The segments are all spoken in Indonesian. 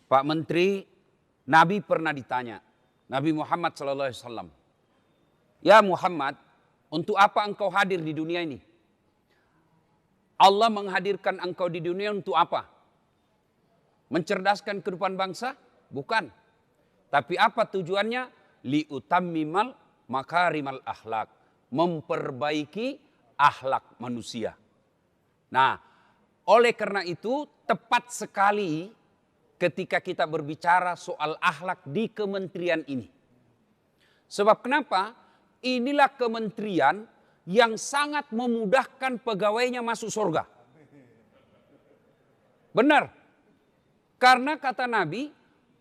Pak Menteri, Nabi pernah ditanya, Nabi Muhammad SAW, ya Muhammad, untuk apa engkau hadir di dunia ini? Allah menghadirkan engkau di dunia untuk apa? Mencerdaskan kehidupan bangsa? Bukan. Tapi apa tujuannya? Liutammimal makarimal akhlak. Memperbaiki akhlak manusia. Nah, oleh karena itu tepat sekali ketika kita berbicara soal akhlak di kementerian ini. Sebab kenapa? Inilah kementerian yang sangat memudahkan pegawainya masuk surga. Benar. Karena kata Nabi,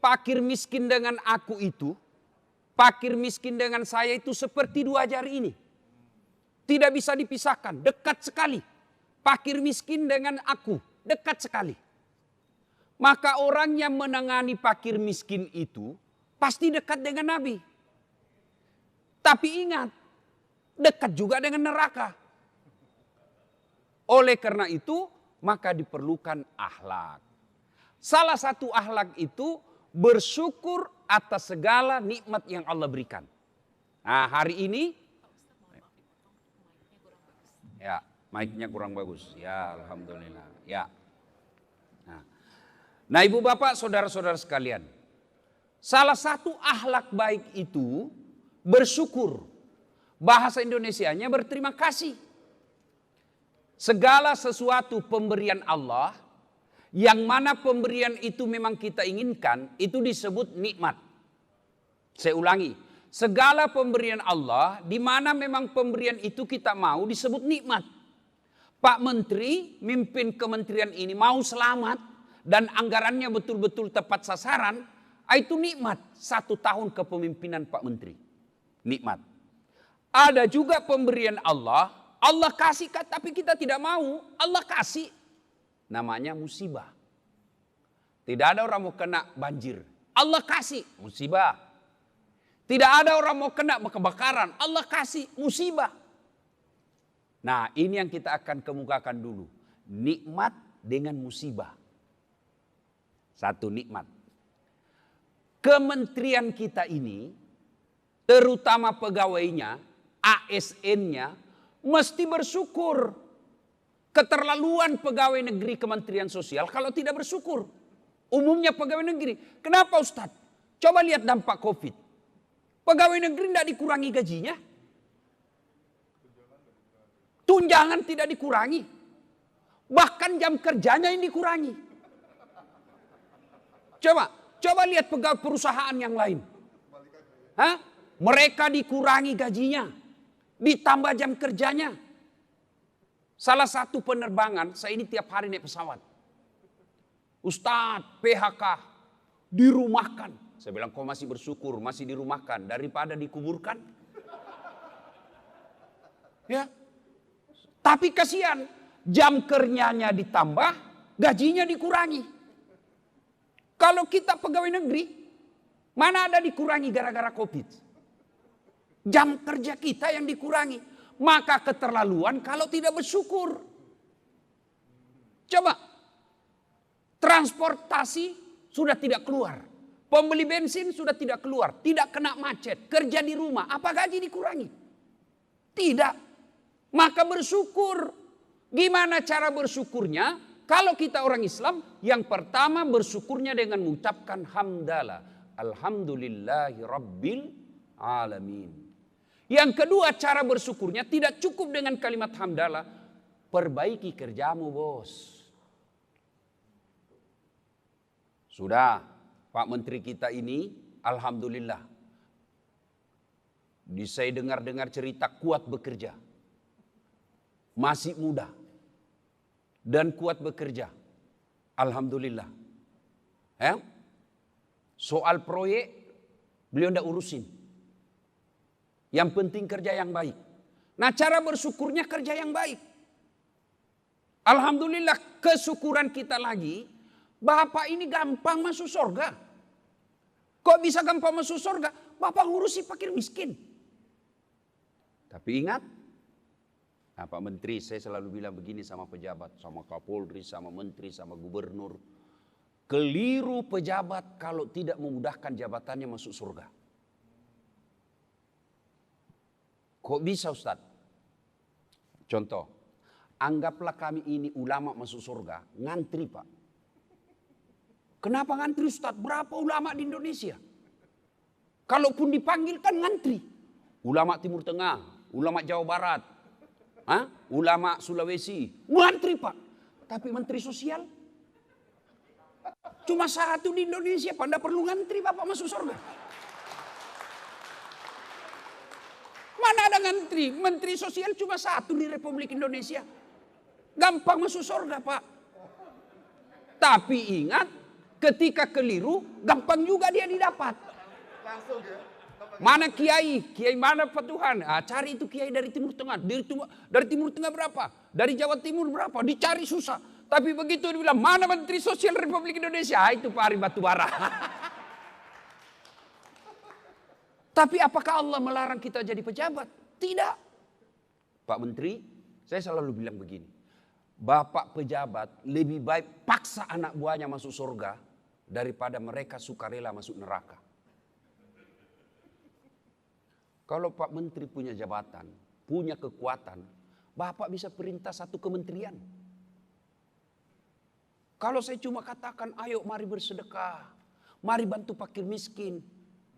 fakir miskin dengan aku itu, fakir miskin dengan saya itu seperti dua jari ini. Tidak bisa dipisahkan, dekat sekali. Fakir miskin dengan aku, dekat sekali. Maka orang yang menangani fakir miskin itu pasti dekat dengan Nabi. Tapi ingat, dekat juga dengan neraka. Oleh karena itu, maka diperlukan akhlak. Salah satu akhlak itu bersyukur atas segala nikmat yang Allah berikan. Nah, hari ini, ya, mic-nya kurang bagus. Ya, alhamdulillah. Ya. Nah, ibu bapak, saudara-saudara sekalian, salah satu akhlak baik itu bersyukur. Bahasa Indonesianya berterima kasih. Segala sesuatu pemberian Allah, yang mana pemberian itu memang kita inginkan, itu disebut nikmat. Saya ulangi, segala pemberian Allah, di mana memang pemberian itu kita mau, disebut nikmat. Pak Menteri mimpin kementerian ini mau selamat, dan anggarannya betul-betul tepat sasaran, itu nikmat 1 tahun kepemimpinan Pak Menteri. Nikmat. Ada juga pemberian Allah, Allah kasih tapi kita tidak mau, Allah kasih. Namanya musibah. Tidak ada orang mau kena banjir, Allah kasih musibah. Tidak ada orang mau kena kebakaran, Allah kasih musibah. Nah, ini yang kita akan kemukakan dulu. Nikmat dengan musibah. Satu nikmat. Kementerian kita ini, terutama pegawainya, ASN-nya, mesti bersyukur. Keterlaluan pegawai negeri Kementerian Sosial kalau tidak bersyukur. Umumnya pegawai negeri. Kenapa Ustadz? Coba lihat dampak COVID. Pegawai negeri tidak dikurangi gajinya. Tunjangan tidak dikurangi. Bahkan jam kerjanya yang dikurangi. Coba lihat pegawai perusahaan yang lain. Hah? Mereka dikurangi gajinya. Ditambah jam kerjanya. Salah satu penerbangan, saya ini tiap hari naik pesawat. Ustadz, PHK, dirumahkan. Saya bilang, kau masih bersyukur, masih dirumahkan daripada dikuburkan. Ya. Tapi kasihan, jam kerjanya ditambah, gajinya dikurangi. Kalau kita pegawai negeri, mana ada dikurangi gara-gara COVID? Jam kerja kita yang dikurangi. Maka keterlaluan kalau tidak bersyukur. Coba, transportasi sudah tidak keluar. Pembeli bensin sudah tidak keluar. Tidak kena macet. Kerja di rumah, apa gaji dikurangi? Tidak. Maka bersyukur. Gimana cara bersyukurnya? Kalau kita orang Islam, yang pertama bersyukurnya dengan mengucapkan hamdalah. Alhamdulillahi Rabbil Alamin. Yang kedua cara bersyukurnya tidak cukup dengan kalimat hamdalah. Perbaiki kerjamu bos. Sudah Pak Menteri kita ini alhamdulillah. Saya dengar-dengar cerita kuat bekerja. Masih muda. Dan kuat bekerja. Alhamdulillah. Ya? Soal proyek beliau tidak urusin. Yang penting kerja yang baik. Nah, cara bersyukurnya kerja yang baik. Alhamdulillah, kesyukuran kita lagi, Bapak ini gampang masuk surga. Kok bisa gampang masuk surga? Bapak ngurusi fakir miskin. Tapi ingat, nah, Pak Menteri, saya selalu bilang begini sama pejabat, sama Kapolri, sama Menteri, sama Gubernur. Keliru pejabat kalau tidak memudahkan jabatannya masuk surga. Kok bisa Ustaz? Contoh, anggaplah kami ini ulama masuk surga, ngantri Pak. Kenapa ngantri Ustaz? Berapa ulama di Indonesia? Kalaupun dipanggil kan ngantri. Ulama Timur Tengah, ulama Jawa Barat, ulama Sulawesi, ngantri Pak. Tapi Menteri Sosial cuma satu di Indonesia, Pak. Anda perlu ngantri Bapak masuk surga. Mana ada ngantri? Menteri Sosial cuma satu di Republik Indonesia. Gampang masuk surga Pak. Tapi ingat, ketika keliru, gampang juga dia didapat. Mana kiai? Kiai mana Pak Tuhan? Cari itu kiai dari Timur Tengah. Dari Timur Tengah berapa? Dari Jawa Timur berapa? Dicari susah. Tapi begitu dibilang, mana Menteri Sosial Republik Indonesia? Itu Pak Ari Batubara. Tapi apakah Allah melarang kita jadi pejabat? Tidak. Pak Menteri, saya selalu bilang begini. Bapak pejabat lebih baik paksa anak buahnya masuk surga daripada mereka sukarela masuk neraka. Kalau Pak Menteri punya jabatan, punya kekuatan, Bapak bisa perintah satu kementerian. Kalau saya cuma katakan, ayo mari bersedekah, mari bantu fakir miskin.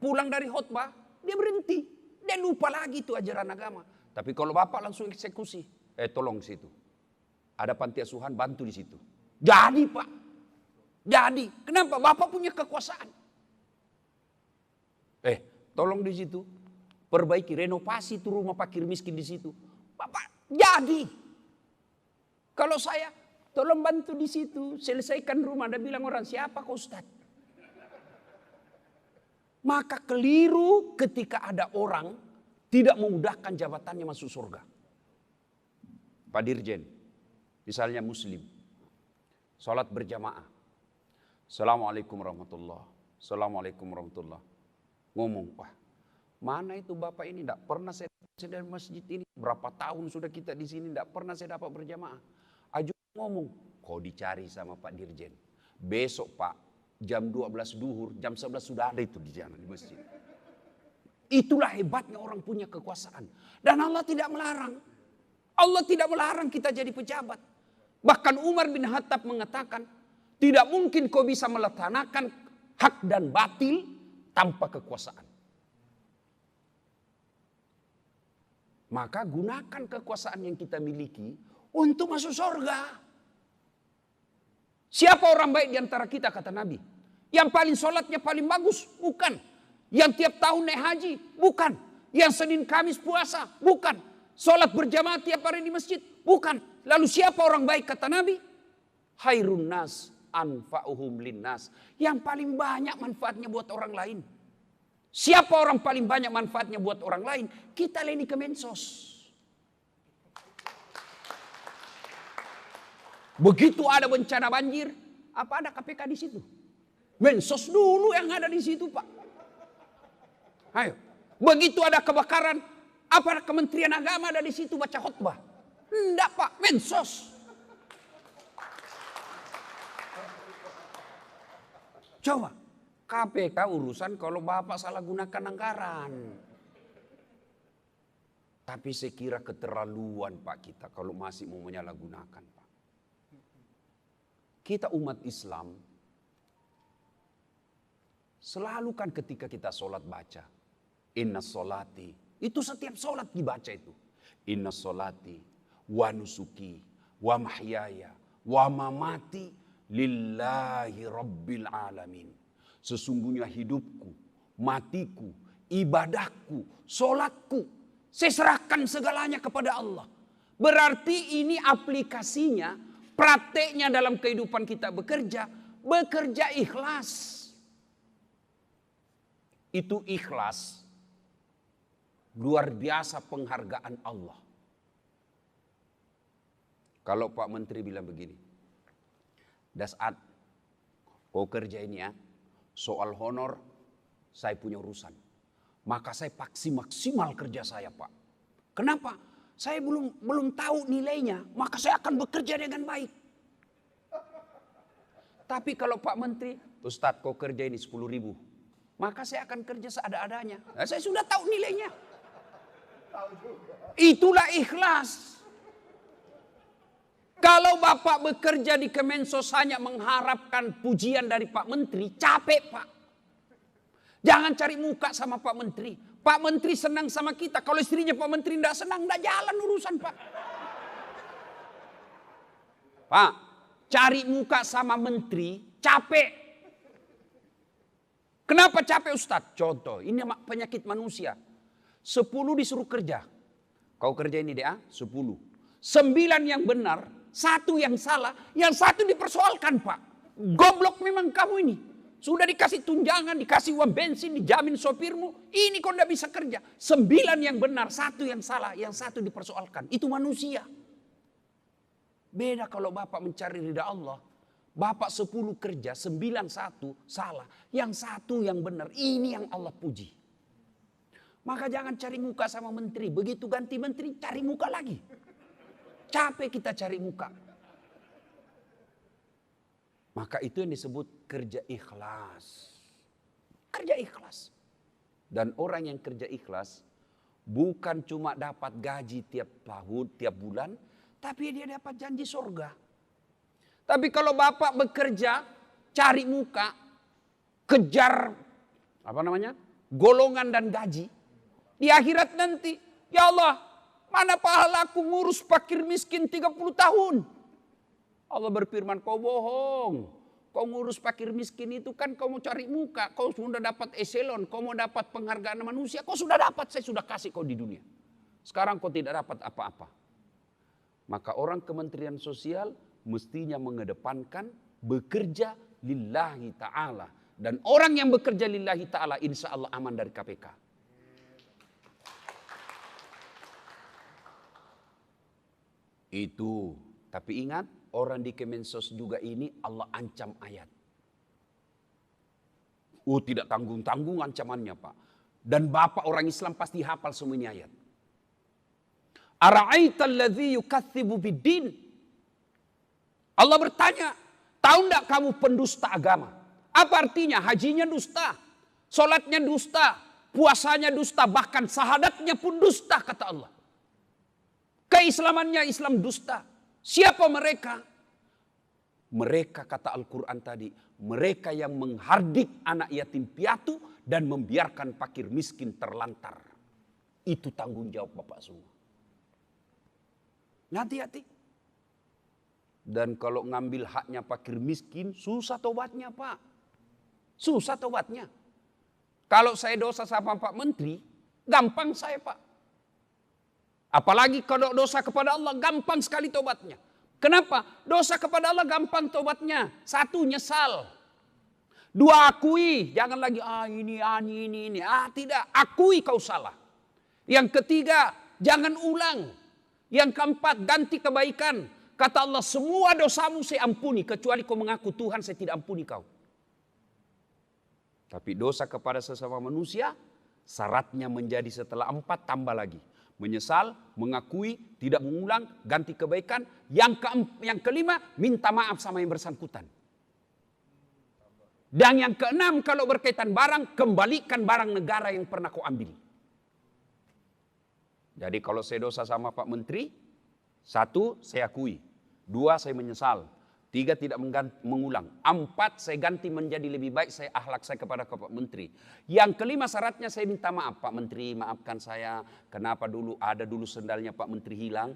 Pulang dari khotbah, dia berhenti. Dia lupa lagi itu ajaran agama. Tapi kalau Bapak langsung eksekusi, tolong situ. Ada panti asuhan, bantu di situ. Jadi Pak, jadi. Kenapa? Bapak punya kekuasaan. Tolong di situ. Perbaiki, renovasi itu rumah fakir miskin di situ. Bapak, jadi. Kalau saya, tolong bantu di situ, selesaikan rumah. Ada bilang orang, siapa kau Ustaz? Maka keliru ketika ada orang tidak memudahkan jabatannya masuk surga. Pak Dirjen, misalnya Muslim, sholat berjamaah. Assalamualaikum warahmatullahi wabarakatuh. Assalamualaikum warahmatullahi wabarakatuh. Ngomong, wah mana itu Bapak ini? Tidak pernah saya dari masjid ini. Berapa tahun sudah kita di sini, tidak pernah saya dapat berjamaah. Aju ngomong, kau dicari sama Pak Dirjen. Besok Pak, jam 12 duhur, jam 11 sudah ada itu di sana di masjid. Itulah hebatnya orang punya kekuasaan. Dan Allah tidak melarang. Allah tidak melarang kita jadi pejabat. Bahkan Umar bin Khattab mengatakan, tidak mungkin kau bisa melaksanakan hak dan batil tanpa kekuasaan. Maka gunakan kekuasaan yang kita miliki untuk masuk surga. Siapa orang baik di antara kita, kata Nabi? Yang paling sholatnya paling bagus? Bukan. Yang tiap tahun naik haji? Bukan. Yang Senin Kamis puasa? Bukan. Sholat berjamaah tiap hari di masjid? Bukan. Lalu siapa orang baik, kata Nabi? Khairun nas anfa'uhum linnas. Yang paling banyak manfaatnya buat orang lain. Siapa orang paling banyak manfaatnya buat orang lain? Kita leni ke Mensos. Begitu ada bencana banjir, apa ada KPK di situ? Mensos dulu yang ada di situ, Pak. Ayo. Begitu ada kebakaran, apa Kementerian Agama ada di situ baca khutbah? Enggak, Pak. Mensos. Coba. KPK urusan kalau Bapak salah gunakan anggaran. Tapi saya kira keterlaluan Pak kita kalau masih mau menyalahgunakan Pak. Kita umat Islam selalu kan ketika kita sholat baca. Inna sholati. Itu setiap sholat dibaca itu. Inna sholati wa nusuki wa mahyaya wa mamati lillahi rabbil alamin. Sesungguhnya hidupku, matiku, ibadahku, sholatku, saya serahkan segalanya kepada Allah. Berarti ini aplikasinya, prakteknya dalam kehidupan kita bekerja ikhlas. Itu ikhlas, luar biasa penghargaan Allah. Kalau Pak Menteri bilang begini, Dasat, kau kerja ini ya, soal honor saya punya urusan. Maka saya paksi maksimal kerja saya Pak. Kenapa? Saya belum tahu nilainya, maka saya akan bekerja dengan baik. Tapi kalau Pak Menteri, Ustadz kau kerja ini 10.000. Maka saya akan kerja seada-adanya. Nah, saya sudah tahu nilainya. Itulah ikhlas. Kalau Bapak bekerja di Kemensos hanya mengharapkan pujian dari Pak Menteri, capek Pak. Jangan cari muka sama Pak Menteri. Pak Menteri senang sama kita. Kalau istrinya Pak Menteri tidak senang, tidak jalan urusan Pak. Pak, cari muka sama menteri, capek. Kenapa capek Ustadz? Contoh, ini penyakit manusia. 10 disuruh kerja. Kau kerja ini deh, 10. 9 yang benar, 1 yang salah, yang 1 dipersoalkan Pak. Goblok memang kamu ini. Sudah dikasih tunjangan, dikasih uang bensin, dijamin sopirmu. Ini kau tidak bisa kerja. 9 yang benar, 1 yang salah, yang 1 dipersoalkan. Itu manusia. Beda kalau Bapak mencari ridha Allah. Bapak 10 kerja, 9 1 salah. Yang 1 yang benar. Ini yang Allah puji. Maka jangan cari muka sama menteri. Begitu ganti menteri, cari muka lagi. Capek kita cari muka. Maka itu yang disebut kerja ikhlas. Kerja ikhlas. Dan orang yang kerja ikhlas bukan cuma dapat gaji tiap tahun, tiap bulan, tapi dia dapat janji surga. Tapi kalau Bapak bekerja, cari muka, kejar golongan dan gaji. Di akhirat nanti, ya Allah, mana pahalaku ngurus fakir miskin 30 tahun. Allah berfirman, kau bohong. Kau ngurus fakir miskin itu kan kau mau cari muka. Kau sudah dapat eselon, kau mau dapat penghargaan manusia. Kau sudah dapat, saya sudah kasih kau di dunia. Sekarang kau tidak dapat apa-apa. Maka orang Kementerian Sosial mestinya mengedepankan bekerja lillahi ta'ala. Dan orang yang bekerja lillahi ta'ala insya Allah aman dari KPK. Itu. Tapi ingat, orang di Kemensos juga ini Allah ancam ayat. Tidak tanggung-tanggung ancamannya Pak. Dan Bapak orang Islam pasti hafal semua ini ayat. Ara'aital ladzi yukatsibu biddin. Allah bertanya, tahu enggak kamu pendusta agama? Apa artinya? Hajinya dusta, salatnya dusta, puasanya dusta, bahkan syahadatnya pun dusta kata Allah. Keislamannya Islam dusta. Siapa mereka? Mereka kata Al-Quran tadi, mereka yang menghardik anak yatim piatu dan membiarkan fakir miskin terlantar. Itu tanggung jawab Bapak semua. Hati-hati. Dan kalau ngambil haknya fakir miskin, susah tobatnya Pak. Susah tobatnya. Kalau saya dosa sama Pak Menteri, gampang saya Pak. Apalagi kalau dosa kepada Allah, gampang sekali tobatnya. Kenapa? Dosa kepada Allah gampang tobatnya. 1, nyesal. 2, akui. Jangan lagi, ini. Tidak, akui kau salah. Yang ketiga, jangan ulang. Yang keempat, ganti kebaikan. Kata Allah, semua dosamu saya ampuni. Kecuali kau mengaku Tuhan, saya tidak ampuni kau. Tapi dosa kepada sesama manusia, syaratnya menjadi setelah 4 tambah lagi. Menyesal, mengakui, tidak mengulang, ganti kebaikan. Yang kelima, minta maaf sama yang bersangkutan. Dan yang keenam, kalau berkaitan barang, kembalikan barang negara yang pernah kau ambil. Jadi kalau saya dosa sama Pak Menteri, 1 saya akui, 2 saya menyesal, 3 tidak mengulang, 4 saya ganti menjadi lebih baik saya akhlak saya kepada Pak Menteri. Yang kelima syaratnya saya minta maaf, Pak Menteri maafkan saya, kenapa ada dulu sendalnya Pak Menteri hilang,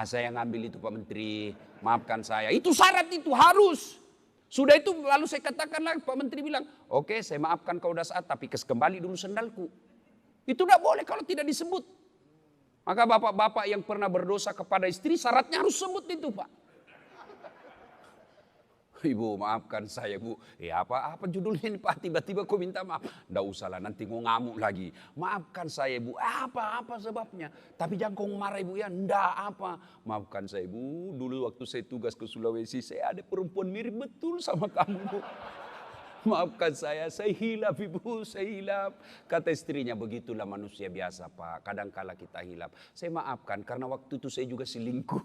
saya ngambil itu Pak Menteri, maafkan saya. Itu syarat itu harus. Sudah itu lalu saya katakan lagi, Pak Menteri bilang, oke saya maafkan kau udah saat, tapi kembali dulu sendalku. Itu tidak boleh kalau tidak disebut. Maka bapak-bapak yang pernah berdosa kepada istri syaratnya harus sebut itu Pak. Ibu maafkan saya Bu. Ya apa judulnya ini Pak, tiba-tiba kau minta maaf. Nggak usah lah nanti mau ngamuk lagi. Maafkan saya Bu. Apa sebabnya? Tapi jangan kau marah Ibu ya. Nggak apa. Maafkan saya Bu. Dulu waktu saya tugas ke Sulawesi saya ada perempuan mirip betul sama kamu Bu. Maafkan saya hilap Ibu, saya hilap. Kata istrinya, begitulah manusia biasa Pak. Kadangkala kita hilap. Saya maafkan karena waktu itu saya juga selingkuh.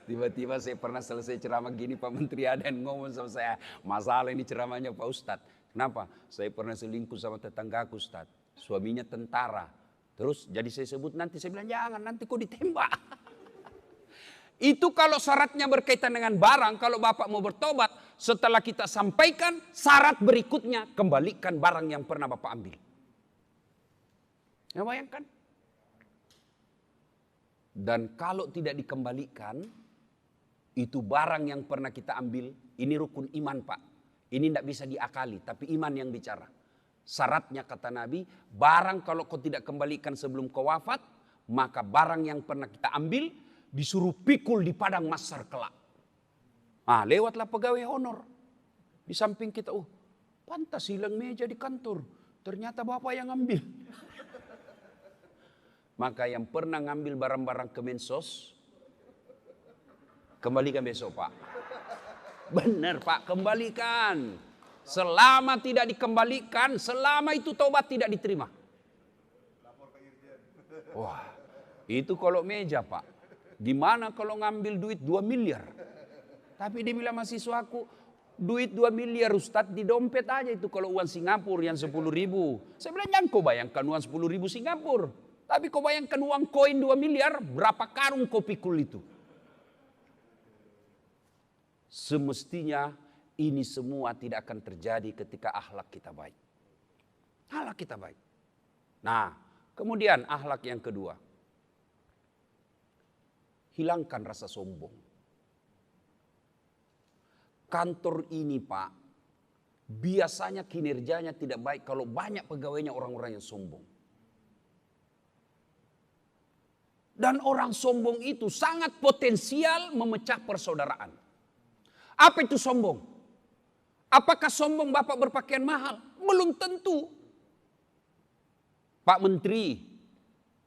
Tiba-tiba saya pernah selesai ceramah gini, Pak Menteri ada yang ngomong sama saya, masalah ini ceramahnya Pak Ustadz. Kenapa? Saya pernah selingkuh sama tetanggaku Ustadz. Suaminya tentara. Terus jadi saya sebut nanti, saya bilang jangan nanti kok ditembak. Itu kalau syaratnya berkaitan dengan barang, kalau Bapak mau bertobat, setelah kita sampaikan syarat berikutnya, kembalikan barang yang pernah Bapak ambil. Ya bayangkan. Dan kalau tidak dikembalikan, itu barang yang pernah kita ambil, ini rukun iman Pak. Ini tidak bisa diakali, tapi iman yang bicara. Syaratnya kata Nabi, barang kalau kau tidak kembalikan sebelum kau wafat, maka barang yang pernah kita ambil, disuruh pikul di padang mahsyar kelak. Lewatlah pegawai honor. Di samping kita, pantas hilang meja di kantor. Ternyata Bapak yang ambil. Maka yang pernah ngambil barang-barang Kemensos, kembalikan besok Pak. Benar Pak, kembalikan. Selama tidak dikembalikan, selama itu taubat tidak diterima. Wah, itu kalau meja Pak. Gimana kalau ngambil duit 2 miliar? Tapi dia bilang mahasiswaku, duit 2 miliar Ustadz di dompet aja itu kalau uang Singapura yang 10.000. Saya bilang jangan kau bayangkan uang 10.000 Singapura. Tapi kau bayangkan uang koin 2 miliar, berapa karung kau pikul itu? Semestinya ini semua tidak akan terjadi ketika akhlak kita baik. Akhlak kita baik. Nah, kemudian akhlak yang kedua. Hilangkan rasa sombong. Kantor ini Pak, biasanya kinerjanya tidak baik kalau banyak pegawainya orang-orang yang sombong. Dan orang sombong itu sangat potensial memecah persaudaraan. Apa itu sombong? Apakah sombong Bapak berpakaian mahal? Belum tentu. Pak Menteri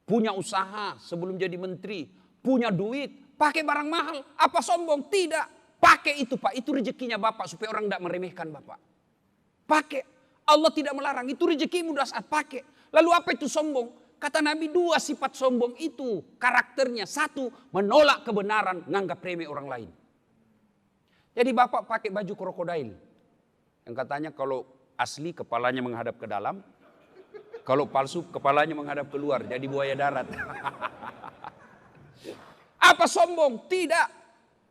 punya usaha sebelum jadi menteri, punya duit, pakai barang mahal. Apa sombong? Tidak. Pakai itu Pak, itu rezekinya Bapak supaya orang tidak meremehkan Bapak. Pakai. Allah tidak melarang, itu rezekimu dah saat pakai. Lalu apa itu sombong? Kata Nabi 2 sifat sombong itu karakternya. 1, menolak kebenaran, nganggap remeh orang lain. Jadi Bapak pakai baju krokodil. Yang katanya kalau asli kepalanya menghadap ke dalam. Kalau palsu kepalanya menghadap keluar. Jadi buaya darat. Apa sombong? Tidak.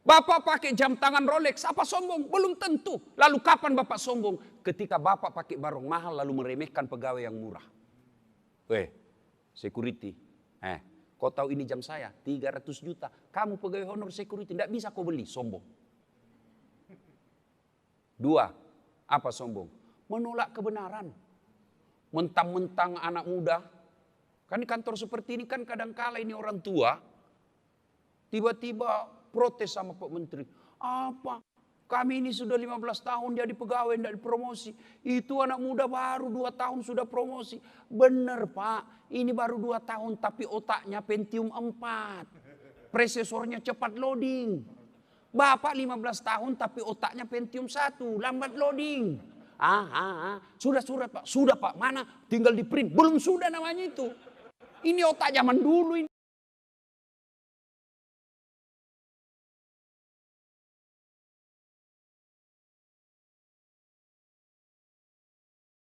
Bapak pakai jam tangan Rolex. Apa sombong? Belum tentu. Lalu kapan Bapak sombong? Ketika Bapak pakai barang mahal lalu meremehkan pegawai yang murah. Security. Kau tahu ini jam saya 300 juta. Kamu pegawai honor security. Tidak bisa kau beli. Sombong. 2. Apa sombong? Menolak kebenaran. Mentang-mentang anak muda. Kan di kantor seperti ini kan kadang-kala ini orang tua. Tiba-tiba protes sama Pak Menteri. Apa? Kami ini sudah 15 tahun jadi pegawai tidak dipromosi. Itu anak muda baru 2 tahun sudah promosi. Benar Pak, ini baru 2 tahun tapi otaknya Pentium 4. Prosesornya cepat loading. Bapak 15 tahun tapi otaknya Pentium 1, lambat loading. Sudah Pak, sudah Pak, mana? Tinggal di print. Belum sudah namanya itu. Ini otak zaman dulu ini.